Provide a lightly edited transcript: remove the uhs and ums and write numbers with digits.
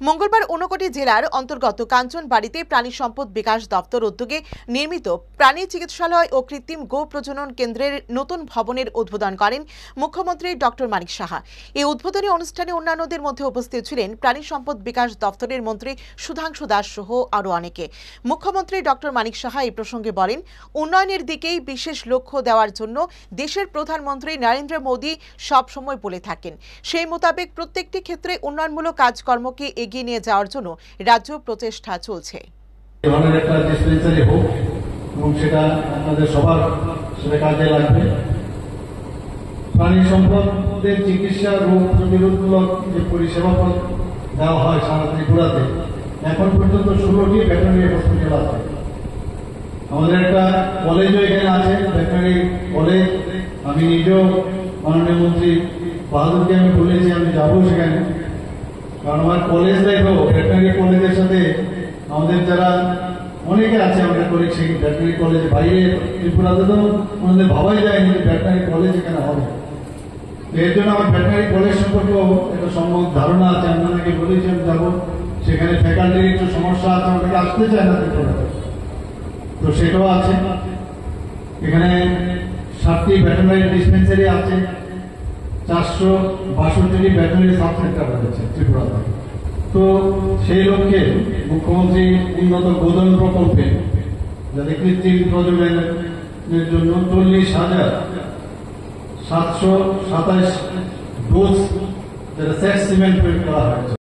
মঙ্গলবার ঊনকোটি জেলার অন্তর্গত কাঞ্চনবাড়িতে প্রাণী সম্পদ বিকাশ দপ্তর উদ্যোগে নির্মিত প্রাণী চিকিৎসালয় ও কৃত্রিম গো প্রজনন কেন্দ্রের নতুন ভবনের উদ্বোধন করেন মুখ্যমন্ত্রী ডক্টর মানিক সাহা। এই উদ্বোধনী অনুষ্ঠানে অন্যান্যদের মধ্যে উপস্থিত ছিলেন প্রাণী সম্পদ বিকাশ দপ্তরের মন্ত্রী সুধাংশু দাস সহ আরও অনেকে। মুখ্যমন্ত্রী ডক্টর মানিক সাহা এই প্রসঙ্গে বলেন, উন্নয়নের দিকেই বিশেষ লক্ষ্য দেওয়ার জন্য দেশের প্রধানমন্ত্রী নরেন্দ্র মোদী সবসময় বলে থাকেন। সেই মোতাবেক প্রত্যেকটি ক্ষেত্রে উন্নয়নমূলক কাজকর্মকে এগিয়ে নিয়ে যাওয়ার জন্য রাজ্য প্রচেষ্টা চলছে। প্রাণী সম্পদের চিকিৎসা রোগ প্রতিরোধমূলক যে পরিষেবা দেওয়া হয় সারা ত্রিপুরাতে এখন পর্যন্ত 16টি ভেটেরিনারি হসপিটাল আছে। আমাদের একটা কলেজও এখানে আছে, ভেটেরিনারি কলেজ। আমি নিজেও মাননীয় মন্ত্রী বাহাদুরকে আমি বলেছি আমি যাবো সেখানে, কারণ আমার কলেজ লাইফেও ভেটেরিনারি কলেজের সাথে আমাদের যারা অনেকে আছে আমাদের কলিগ, সেই ভেটেরিনারি কলেজ বাইরে ত্রিপুরাতে তো আমাদের ভাবাই যায়নি যে ভেটেরিনারি কলেজ এখানে হবে। এর জন্য আমার ভেটেরিনারি কলেজ সম্পর্কেও একটা সম্ভব ধারণা আছে। আমি অনেকে বলেছি আমি যাবো, সেখানে ফ্যাকাল্টির একটু সমস্যা আছে, অনেকে আসতে চায় না ত্রিপুরাতে, তো সেটাও আছে। এখানে 7টি ভেটেরিনারি ডিসপেন্সারি আছে, 462টি ভেটেরিনারি সাব সেন্টার রয়েছে ত্রিপুরাতে। তো সেই লক্ষ্যে মুখ্যমন্ত্রী উন্নত গোধন প্রকল্পে যাতে কৃত্রিম প্রজননের জন্য 40,727 ডোজ যেটা সেক্স সিমেন্ট প্রয়োগ করা হয়েছে।